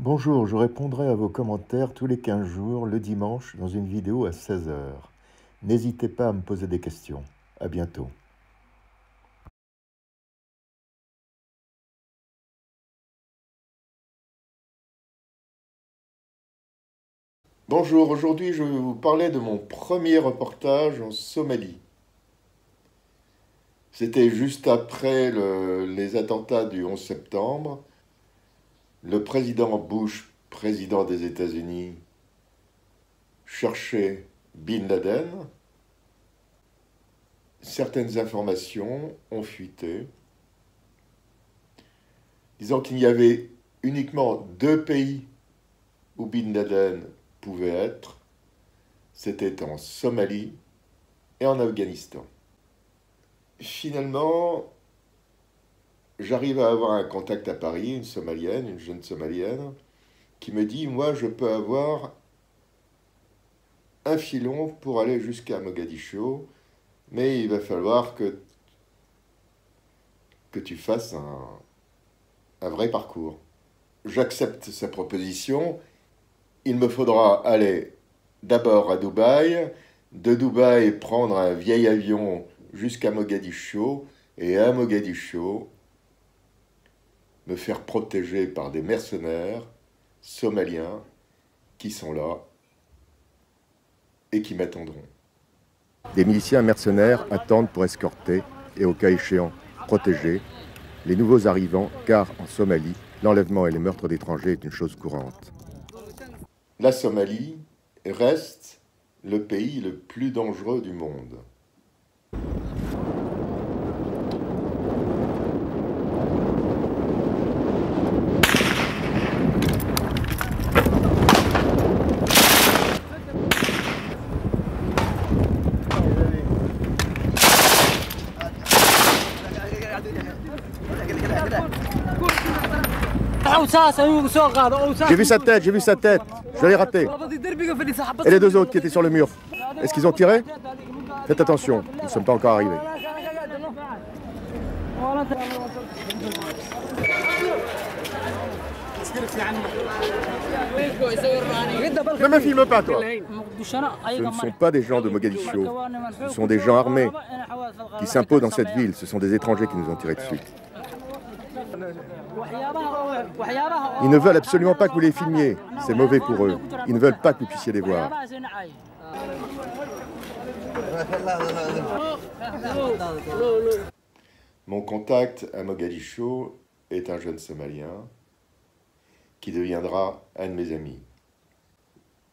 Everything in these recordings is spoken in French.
Bonjour, je répondrai à vos commentaires tous les 15 jours, le dimanche, dans une vidéo à 16 heures. N'hésitez pas à me poser des questions. À bientôt. Bonjour, aujourd'hui je vais vous parler de mon premier reportage en Somalie. C'était juste après les attentats du 11 septembre. Le président Bush, président des États-Unis, cherchait Bin Laden. Certaines informations ont fuité, disant qu'il y avait uniquement deux pays où Bin Laden pouvait être, c'était en Somalie et en Afghanistan. Finalement, j'arrive à avoir un contact à Paris, une Somalienne, une jeune Somalienne, qui me dit, moi je peux avoir un filon pour aller jusqu'à Mogadiscio, mais il va falloir que tu fasses un vrai parcours. J'accepte sa proposition. Il me faudra aller d'abord à Dubaï, de Dubaï prendre un vieil avion jusqu'à Mogadiscio, et à Mogadiscio, me faire protéger par des mercenaires somaliens qui sont là et qui m'attendront. Des miliciens mercenaires attendent pour escorter et, au cas échéant, protéger les nouveaux arrivants, car en Somalie, l'enlèvement et les meurtres d'étrangers est une chose courante. La Somalie reste le pays le plus dangereux du monde. J'ai vu sa tête, je l'ai raté. Et les deux autres qui étaient sur le mur, est-ce qu'ils ont tiré? Faites attention, nous ne sommes pas encore arrivés. Ne me filme pas, toi. Ce ne sont pas des gens de Mogadiscio, ce sont des gens armés qui s'imposent dans cette ville, ce sont des étrangers qui nous ont tiré dessus. Ils ne veulent absolument pas que vous les filmiez, c'est mauvais pour eux. Ils ne veulent pas que vous puissiez les voir. Mon contact à Mogadiscio est un jeune Somalien qui deviendra un de mes amis.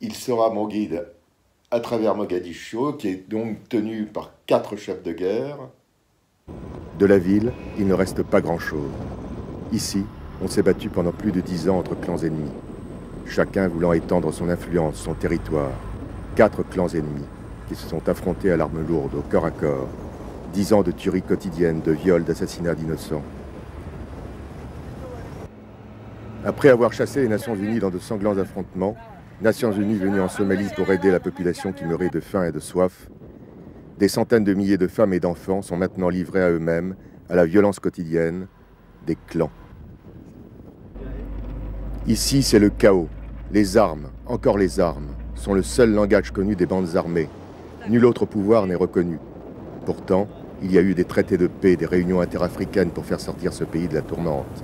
Il sera mon guide à travers Mogadiscio, qui est donc tenu par 4 chefs de guerre. De la ville, il ne reste pas grand-chose. Ici, on s'est battu pendant plus de 10 ans entre clans ennemis, chacun voulant étendre son influence, son territoire. 4 clans ennemis qui se sont affrontés à l'arme lourde, au corps à corps. 10 ans de tueries quotidiennes, de viols, d'assassinats d'innocents. Après avoir chassé les Nations Unies dans de sanglants affrontements, Nations Unies venues en Somalie pour aider la population qui meurait de faim et de soif, des centaines de milliers de femmes et d'enfants sont maintenant livrés à eux-mêmes, à la violence quotidienne des clans. Ici, c'est le chaos. Les armes, encore les armes, sont le seul langage connu des bandes armées. Nul autre pouvoir n'est reconnu. Pourtant, il y a eu des traités de paix, des réunions interafricaines pour faire sortir ce pays de la tourmente.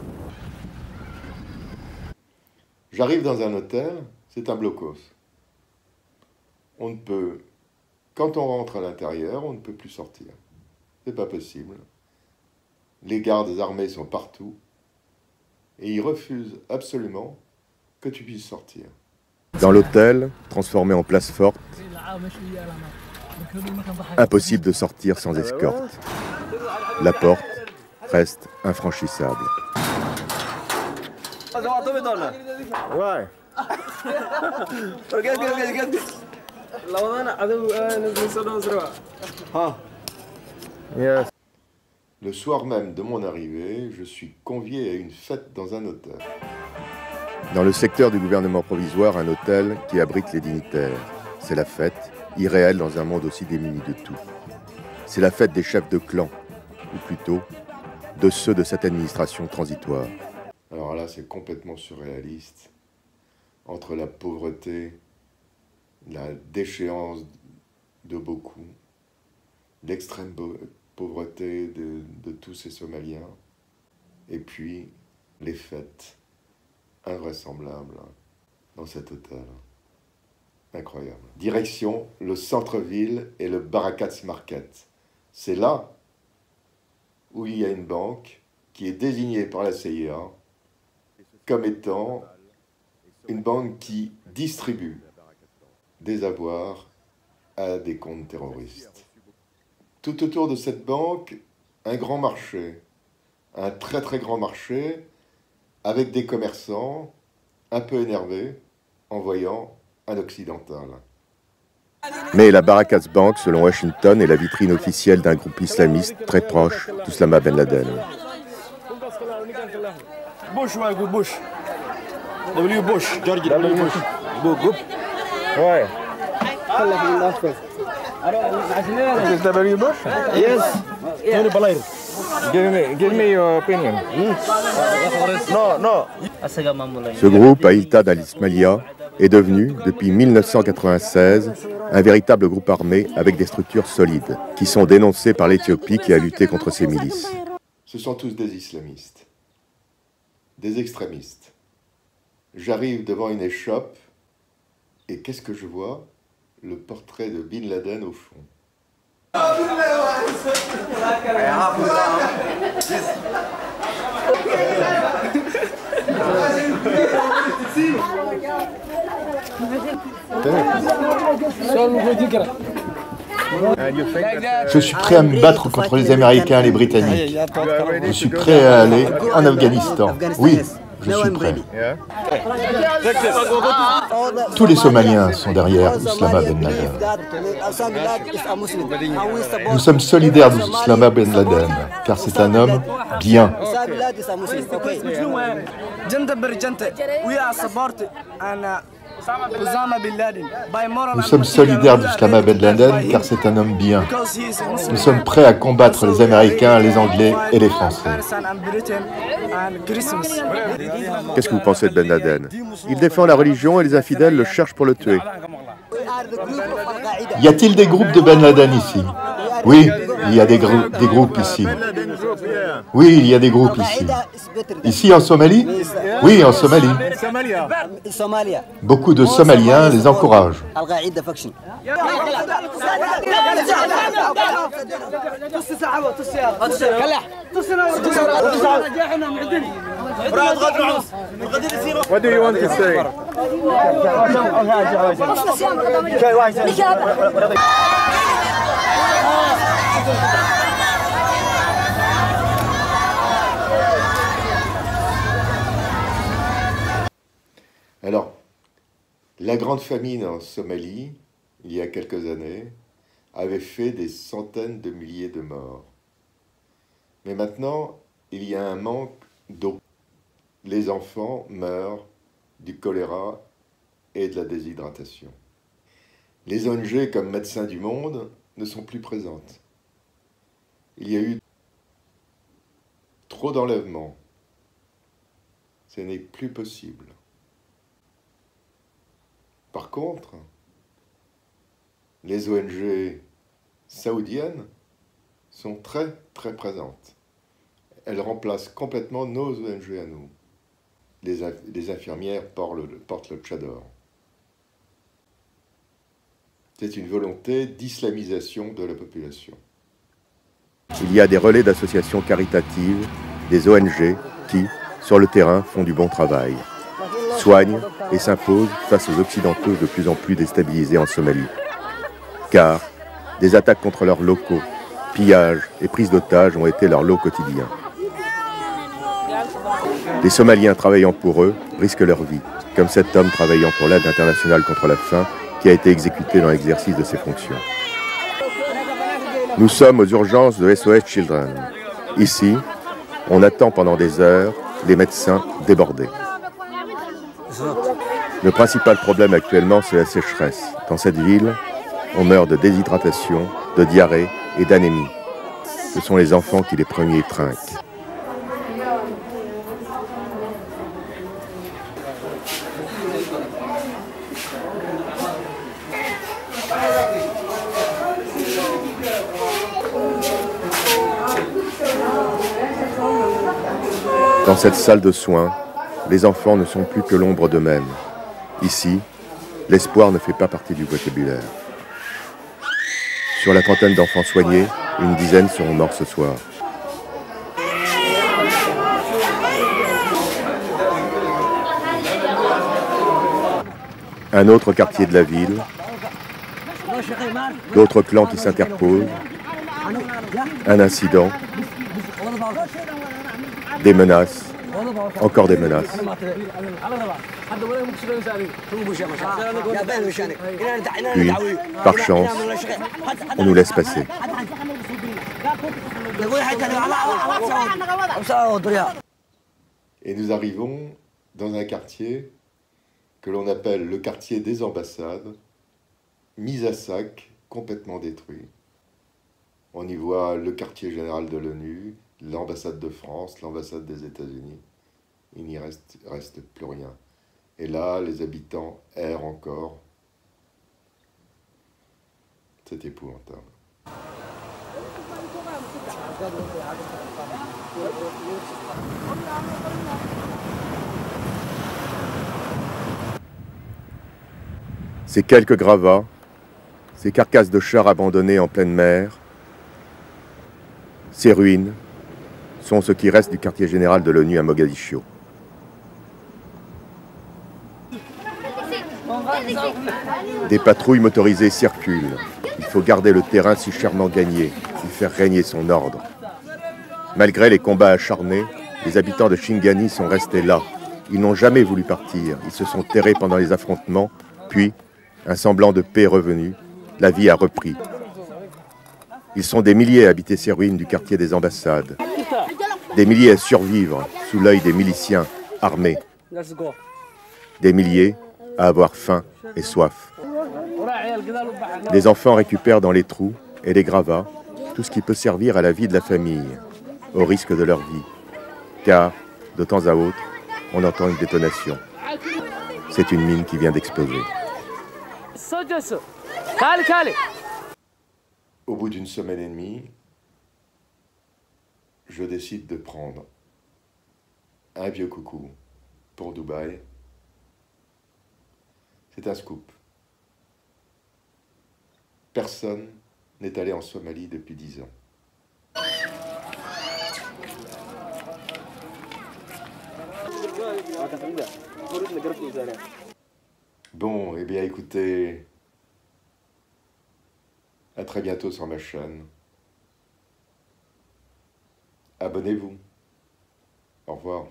J'arrive dans un hôtel, c'est un blocos. On ne peut, quand on rentre à l'intérieur, on ne peut plus sortir. C'est pas possible. Les gardes armés sont partout et ils refusent absolument que tu puisses sortir. Dans l'hôtel, transformé en place forte, impossible de sortir sans escorte. La porte reste infranchissable. Ouais. Yes. Le soir même de mon arrivée, je suis convié à une fête dans un hôtel. Dans le secteur du gouvernement provisoire, un hôtel qui abrite les dignitaires. C'est la fête, irréelle dans un monde aussi démuni de tout. C'est la fête des chefs de clan, ou plutôt, de ceux de cette administration transitoire. Alors là, c'est complètement surréaliste. entre la pauvreté, la déchéance de beaucoup, l'extrême pauvreté de tous ces Somaliens, et puis les fêtes invraisemblables dans cet hôtel. Incroyable. Direction le centre-ville et le Barakats Market. C'est là où il y a une banque qui est désignée par la CIA comme étant une banque qui distribue des avoirs à des comptes terroristes. Tout autour de cette banque, un grand marché, un très très grand marché, avec des commerçants un peu énervés en voyant un occidental. Mais la Barakats Bank, selon Washington, est la vitrine officielle d'un groupe islamiste très proche d'Oussama Ben Laden. Bush. W. Bush. George W. Bush. Ouais. This is W. Bush? Yes. Give me your opinion. No. Ce groupe, Aïta d'Al-Ismailia, est devenu, depuis 1996, un véritable groupe armé avec des structures solides, qui sont dénoncées par l'Éthiopie qui a lutté contre ces milices. Ce sont tous des islamistes, des extrémistes. J'arrive devant une échoppe, et qu'est-ce que je vois? Le portrait de Bin Laden au fond. Je suis prêt à me battre contre les Américains et les Britanniques. Je suis prêt à aller en Afghanistan. Oui, je suis prêt. Tous les Somaliens sont derrière Oussama Ben Laden. Nous sommes solidaires d'Oussama Ben Laden, car c'est un homme bien. Nous sommes solidaires d'Oussama Ben Laden, car c'est un homme bien. Nous sommes prêts à combattre les Américains, les Anglais et les Français. Qu'est-ce que vous pensez de Ben Laden? Il défend la religion et les infidèles le cherchent pour le tuer. Y a-t-il des groupes de Ben Laden ici? Oui, il y a des groupes ici. Oui, il y a des groupes ici. Ici en Somalie? Oui, en Somalie. Beaucoup de Somaliens les encouragent. What do you want to say? Alors, la grande famine en Somalie, il y a quelques années, avait fait des centaines de milliers de morts. Mais maintenant, il y a un manque d'eau. Les enfants meurent du choléra et de la déshydratation. Les ONG comme Médecins du Monde ne sont plus présentes. Il y a eu trop d'enlèvements. Ce n'est plus possible. Par contre, les ONG saoudiennes sont très très présentes. Elles remplacent complètement nos ONG à nous. Les infirmières portent le tchador. C'est une volonté d'islamisation de la population. Il y a des relais d'associations caritatives, des ONG qui, sur le terrain, font du bon travail, soignent et s'imposent face aux Occidentaux de plus en plus déstabilisés en Somalie. Car des attaques contre leurs locaux, pillages et prises d'otages ont été leur lot quotidien. Les Somaliens travaillant pour eux risquent leur vie, comme cet homme travaillant pour l'aide internationale contre la faim qui a été exécuté dans l'exercice de ses fonctions. Nous sommes aux urgences de SOS Children. Ici, on attend pendant des heures les médecins débordés. Le principal problème actuellement, c'est la sécheresse. Dans cette ville, on meurt de déshydratation, de diarrhée et d'anémie. Ce sont les enfants qui les premiers trinquent. Dans cette salle de soins, les enfants ne sont plus que l'ombre d'eux-mêmes. Ici, l'espoir ne fait pas partie du vocabulaire. Sur la trentaine d'enfants soignés, une dizaine seront morts ce soir. Un autre quartier de la ville, d'autres clans qui s'interposent, un incident, des menaces, encore des menaces. Puis, par chance, on nous laisse passer. Et nous arrivons dans un quartier que l'on appelle le quartier des ambassades, mis à sac, complètement détruit. On y voit le quartier général de l'ONU, l'ambassade de France, l'ambassade des États-Unis. Il n'y reste plus rien. Et là, les habitants errent encore. C'est épouvantable. Ces quelques gravats, ces carcasses de chars abandonnés en pleine mer, ces ruines sont ce qui reste du quartier général de l'ONU à Mogadiscio. Des patrouilles motorisées circulent. Il faut garder le terrain si chèrement gagné, y faire régner son ordre. Malgré les combats acharnés, les habitants de Shingani sont restés là. Ils n'ont jamais voulu partir. Ils se sont terrés pendant les affrontements, puis, un semblant de paix est revenu, la vie a repris. Ils sont des milliers à habiter ces ruines du quartier des ambassades. Des milliers à survivre sous l'œil des miliciens armés. Des milliers à avoir faim et soif. Les enfants récupèrent dans les trous et les gravats tout ce qui peut servir à la vie de la famille, au risque de leur vie. Car, de temps à autre, on entend une détonation. C'est une mine qui vient d'exploser. Au bout d'une semaine et demie, je décide de prendre un vieux coucou pour Dubaï. C'est un scoop. Personne n'est allé en Somalie depuis 10 ans. Bon, eh bien écoutez, à très bientôt sur ma chaîne. Abonnez-vous. Au revoir.